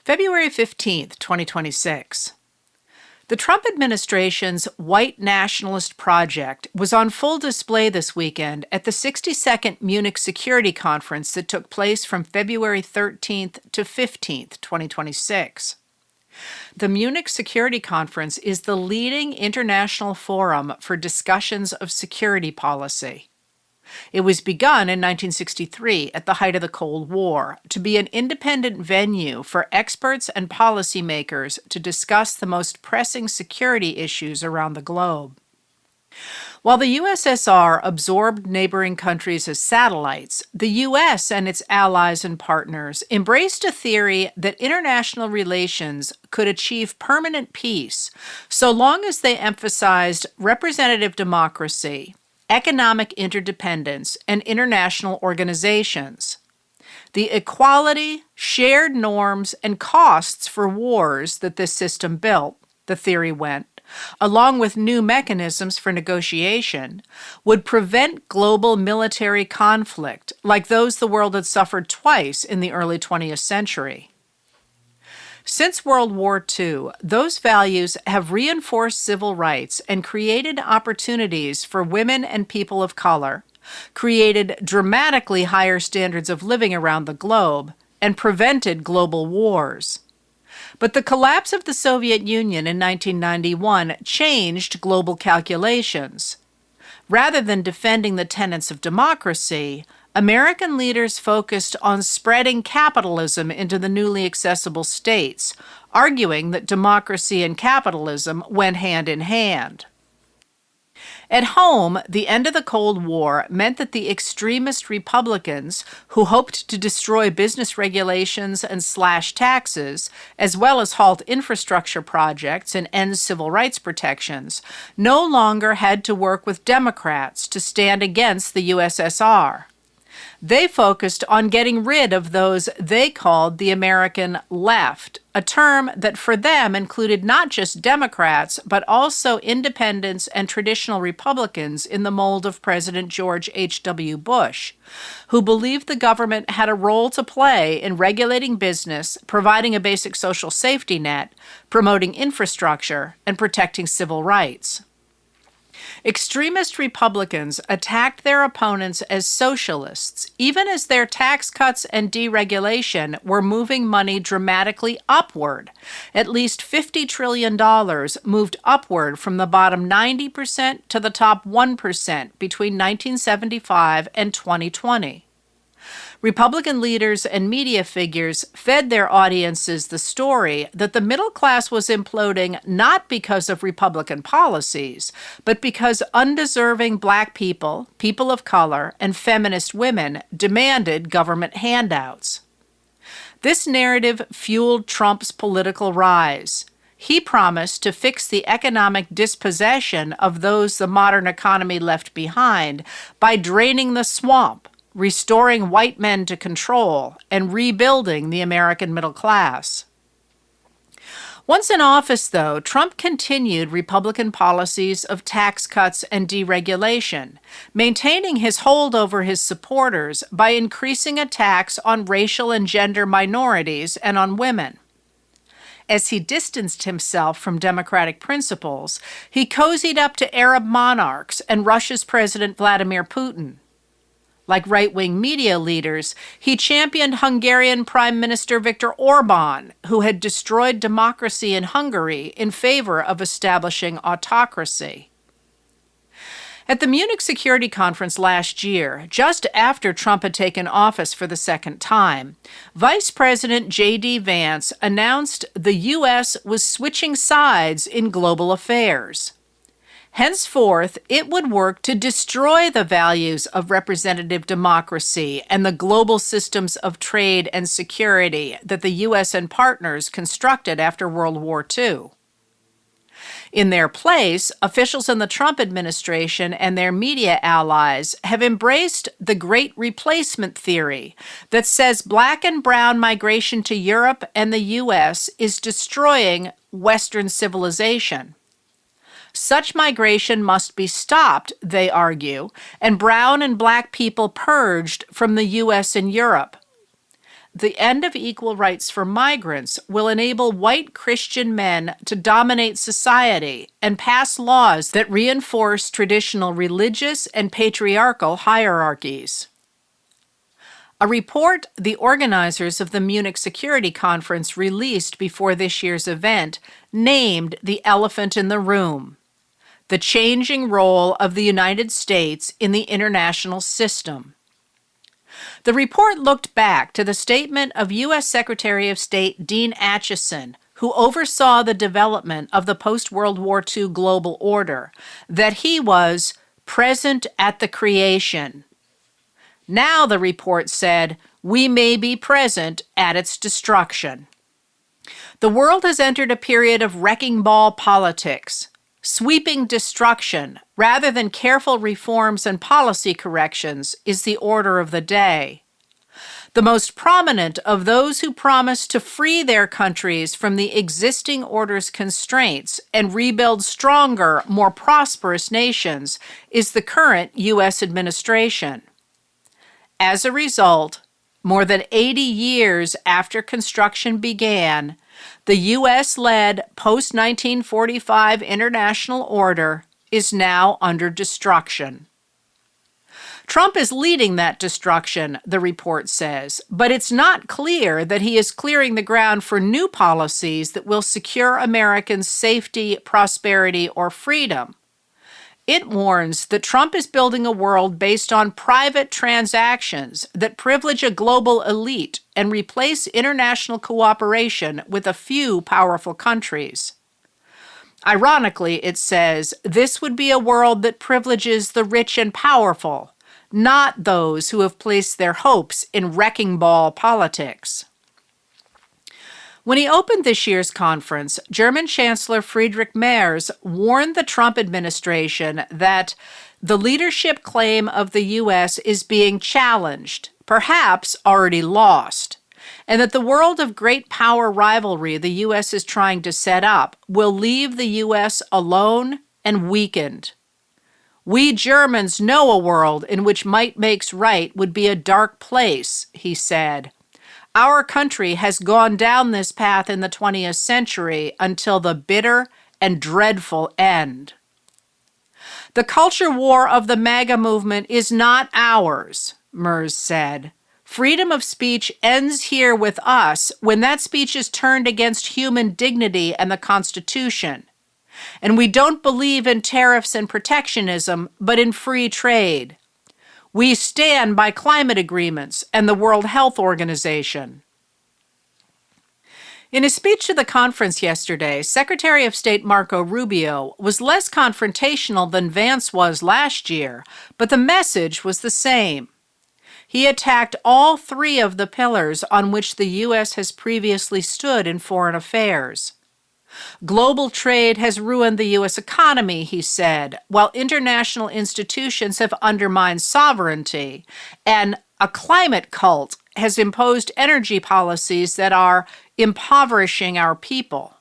February 15th, 2026. The Trump administration's white nationalist project was on full display this weekend at the 62nd Munich Security Conference that took place from February 13th to 15th, 2026. The Munich Security Conference is the leading international forum for discussions of security policy. It was begun in 1963 at the height of the Cold War to be an independent venue for experts and policymakers to discuss the most pressing security issues around the globe. While the USSR absorbed neighboring countries as satellites, the U.S. and its allies and partners embraced a theory that international relations could achieve permanent peace so long as they emphasized representative democracy, economic interdependence, and international organizations. The equality, shared norms, and costs for wars that this system built, the theory went, along with new mechanisms for negotiation, would prevent global military conflict like those the world had suffered twice in the early 20th century. Since World War II, those values have reinforced civil rights and created opportunities for women and people of color, created dramatically higher standards of living around the globe, and prevented global wars. But the collapse of the Soviet Union in 1991 changed global calculations. Rather than defending the tenets of democracy, American leaders focused on spreading capitalism into the newly accessible states, arguing that democracy and capitalism went hand in hand. At home, the end of the Cold War meant that the extremist Republicans, who hoped to destroy business regulations and slash taxes, as well as halt infrastructure projects and end civil rights protections, no longer had to work with Democrats to stand against the USSR. They focused on getting rid of those they called the American left, a term that for them included not just Democrats, but also independents and traditional Republicans in the mold of President George H.W. Bush, who believed the government had a role to play in regulating business, providing a basic social safety net, promoting infrastructure, and protecting civil rights. Extremist Republicans attacked their opponents as socialists, even as their tax cuts and deregulation were moving money dramatically upward. At least $50 trillion moved upward from the bottom 90% to the top 1% between 1975 and 2020. Republican leaders and media figures fed their audiences the story that the middle class was imploding not because of Republican policies, but because undeserving Black people, people of color, and feminist women demanded government handouts. This narrative fueled Trump's political rise. He promised to fix the economic dispossession of those the modern economy left behind by draining the swamp, restoring white men to control, and rebuilding the American middle class. Once in office, though, Trump continued Republican policies of tax cuts and deregulation, maintaining his hold over his supporters by increasing a tax on racial and gender minorities and on women. As he distanced himself from democratic principles, he cozied up to Arab monarchs and Russia's President Vladimir Putin. Like right-wing media leaders, he championed Hungarian Prime Minister Viktor Orban, who had destroyed democracy in Hungary in favor of establishing autocracy. At the Munich Security Conference last year, just after Trump had taken office for the second time, Vice President J.D. Vance announced the U.S. was switching sides in global affairs. Henceforth, it would work to destroy the values of representative democracy and the global systems of trade and security that the U.S. and partners constructed after World War II. In their place, officials in the Trump administration and their media allies have embraced the Great Replacement theory that says Black and brown migration to Europe and the U.S. is destroying Western civilization. Such migration must be stopped, they argue, and brown and Black people purged from the U.S. and Europe. the end of equal rights for migrants will enable white Christian men to dominate society and pass laws that reinforce traditional religious and patriarchal hierarchies. A report the organizers of the Munich Security Conference released before this year's event named the elephant in the room: the changing role of the United States in the international system. The report looked back to the statement of U.S. Secretary of State Dean Acheson, who oversaw the development of the post-World War II global order, that he was present at the creation. Now, the report said, we may be present at its destruction. The world has entered a period of wrecking ball politics. Sweeping destruction, rather than careful reforms and policy corrections, is the order of the day. The most prominent of those who promise to free their countries from the existing order's constraints and rebuild stronger, more prosperous nations is the current U.S. administration. As a result, more than 80 years after construction began, the U.S.-led post-1945 international order is now under destruction. Trump is leading that destruction, the report says, but it's not clear that he is clearing the ground for new policies that will secure Americans' safety, prosperity, or freedom. It warns that Trump is building a world based on private transactions that privilege a global elite and replace international cooperation with a few powerful countries. Ironically, it says, this would be a world that privileges the rich and powerful, not those who have placed their hopes in wrecking ball politics. When he opened this year's conference, German Chancellor Friedrich Merz warned the Trump administration that the leadership claim of the U.S. is being challenged, perhaps already lost, and that the world of great power rivalry the U.S. is trying to set up will leave the U.S. alone and weakened. We Germans know a world in which might makes right would be a dark place, he said. Our country has gone down this path in the 20th century until the bitter and dreadful end. The culture war of the MAGA movement is not ours, Merz said. Freedom of speech ends here with us when that speech is turned against human dignity and the Constitution. And we don't believe in tariffs and protectionism, but in free trade. We stand by climate agreements and the World Health Organization. In his speech to the conference yesterday, Secretary of State Marco Rubio was less confrontational than Vance was last year, but the message was the same. He attacked all three of the pillars on which the U.S. has previously stood in foreign affairs. Global trade has ruined the U.S. economy, he said, while international institutions have undermined sovereignty, and a climate cult has imposed energy policies that are impoverishing our people.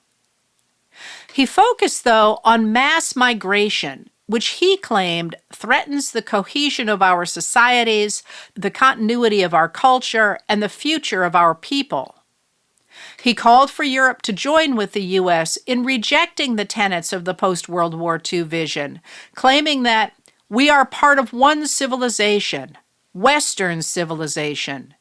He focused, though, on mass migration, which he claimed threatens the cohesion of our societies, the continuity of our culture, and the future of our people. He called for Europe to join with the U.S. in rejecting the tenets of the post-World War II vision, claiming that we are part of one civilization, Western civilization.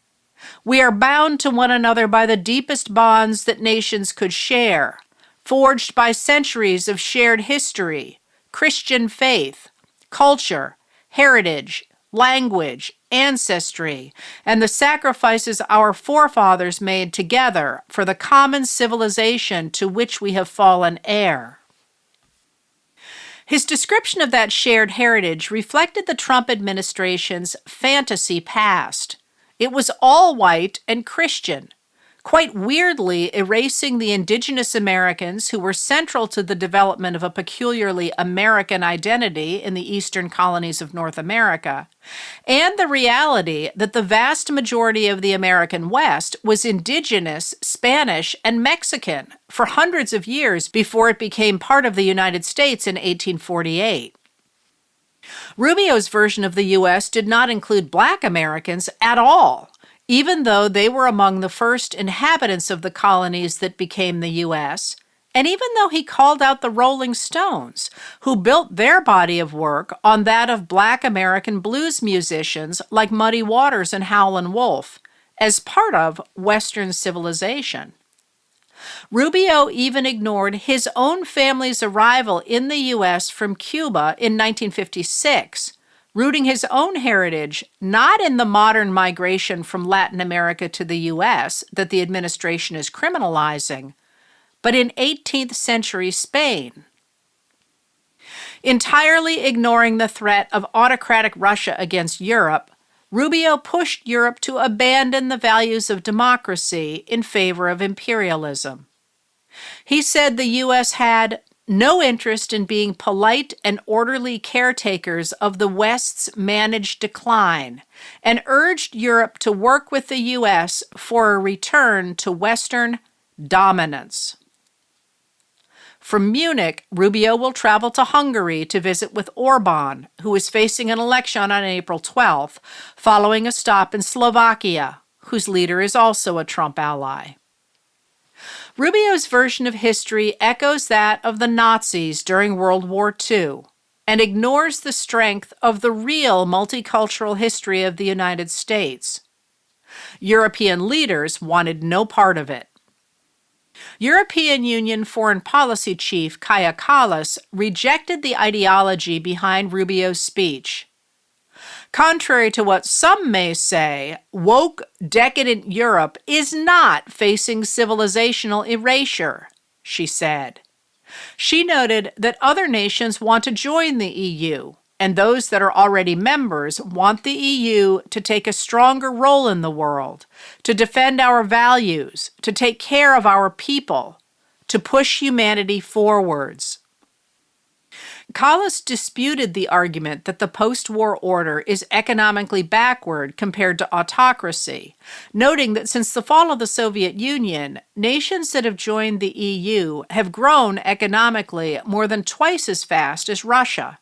We are bound to one another by the deepest bonds that nations could share, forged by centuries of shared history, Christian faith, culture, heritage, language, ancestry, and the sacrifices our forefathers made together for the common civilization to which we have fallen heir. His description of that shared heritage reflected the Trump administration's fantasy past. It was all white and Christian, quite weirdly erasing the indigenous Americans who were central to the development of a peculiarly American identity in the eastern colonies of North America, and the reality that the vast majority of the American West was indigenous, Spanish, and Mexican for hundreds of years before it became part of the United States in 1848. Rubio's version of the U.S. did not include Black Americans at all. even though they were among the first inhabitants of the colonies that became the U.S., and even though he called out the Rolling Stones, who built their body of work on that of Black American blues musicians like Muddy Waters and Howlin' Wolf, as part of Western civilization. Rubio even ignored his own family's arrival in the U.S. from Cuba in 1956, rooting his own heritage not in the modern migration from Latin America to the U.S. that the administration is criminalizing, but in 18th century Spain. Entirely ignoring the threat of autocratic Russia against Europe, Rubio pushed Europe to abandon the values of democracy in favor of imperialism. He said the U.S. had no interest in being polite and orderly caretakers of the West's managed decline, and urged Europe to work with the U.S. for a return to Western dominance. From Munich, Rubio will travel to Hungary to visit with Orban, who is facing an election on April 12th, following a stop in Slovakia, whose leader is also a Trump ally. Rubio's version of history echoes that of the Nazis during World War II and ignores the strength of the real multicultural history of the United States. European leaders wanted no part of it. European Union Foreign Policy Chief Kaja Kallas rejected the ideology behind Rubio's speech. Contrary to what some may say, woke, decadent Europe is not facing civilizational erasure, she said. She noted that other nations want to join the EU, and those that are already members want the EU to take a stronger role in the world, to defend our values, to take care of our people, to push humanity forwards. Kallas disputed the argument that the post-war order is economically backward compared to autocracy, noting that since the fall of the Soviet Union, nations that have joined the EU have grown economically more than twice as fast as Russia.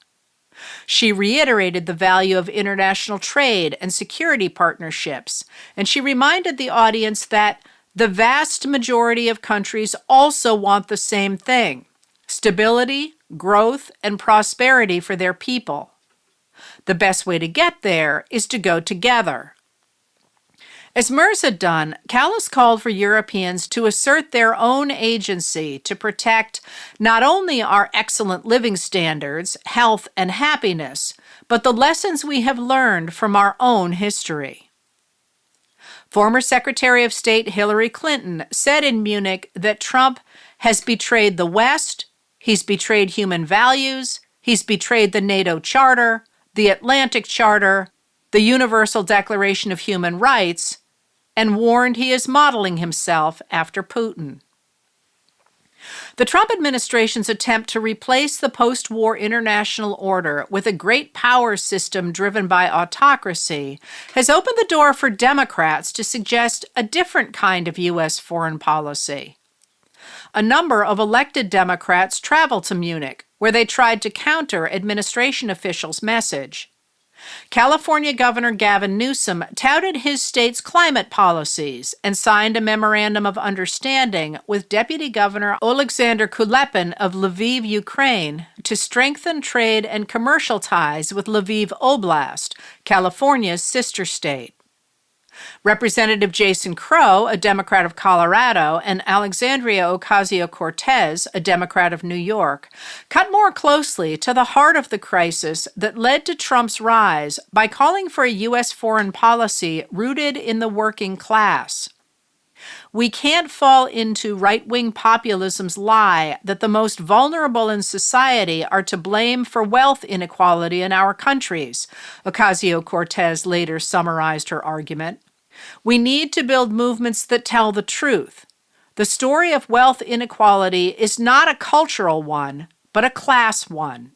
She reiterated the value of international trade and security partnerships, and she reminded the audience that the vast majority of countries also want the same thing: stability, growth, and prosperity for their people. The best way to get there is to go together. As MERS had done, Kallas called for Europeans to assert their own agency to protect not only our excellent living standards, health, and happiness, but the lessons we have learned from our own history. Former Secretary of State Hillary Clinton said in Munich that Trump has betrayed the West, he's betrayed human values, he's betrayed the NATO Charter, the Atlantic Charter, the Universal Declaration of Human Rights, and warned he is modeling himself after Putin. The Trump administration's attempt to replace the post-war international order with a great power system driven by autocracy has opened the door for Democrats to suggest a different kind of U.S. foreign policy. A number of elected Democrats traveled to Munich, where they tried to counter administration officials' message. California Governor Gavin Newsom touted his state's climate policies and signed a memorandum of understanding with Deputy Governor Alexander Kulepin of Lviv, Ukraine, to strengthen trade and commercial ties with Lviv Oblast, California's sister state. Representative Jason Crow, a Democrat of Colorado, and Alexandria Ocasio-Cortez, a Democrat of New York, cut more closely to the heart of the crisis that led to Trump's rise by calling for a U.S. foreign policy rooted in the working class. We can't fall into right-wing populism's lie that the most vulnerable in society are to blame for wealth inequality in our countries, Ocasio-Cortez later summarized her argument. We need to build movements that tell the truth. The story of wealth inequality is not a cultural one, but a class one.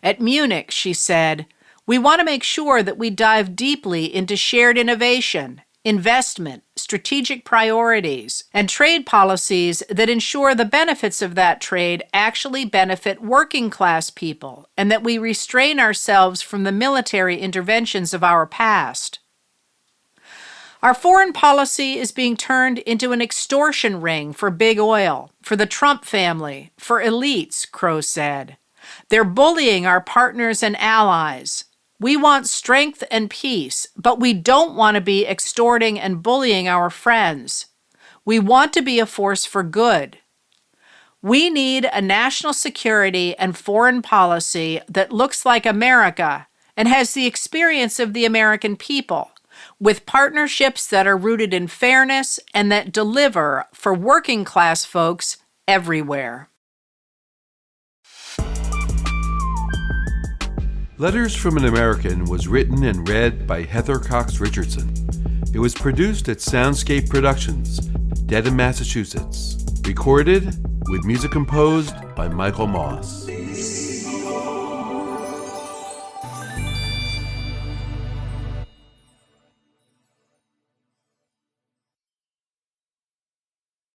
At Munich, she said, we want to make sure that we dive deeply into shared innovation, investment, strategic priorities, and trade policies that ensure the benefits of that trade actually benefit working class people, and that we restrain ourselves from the military interventions of our past. Our foreign policy is being turned into an extortion ring for big oil, for the Trump family, for elites, Crow said. They're bullying our partners and allies. We want strength and peace, but we don't want to be extorting and bullying our friends. We want to be a force for good. We need a national security and foreign policy that looks like America and has the experience of the American people, with partnerships that are rooted in fairness and that deliver for working class folks everywhere. Letters from an American was written and read by Heather Cox Richardson. It was produced at Soundscape Productions, Dedham, Massachusetts. Recorded with music composed by Michael Moss.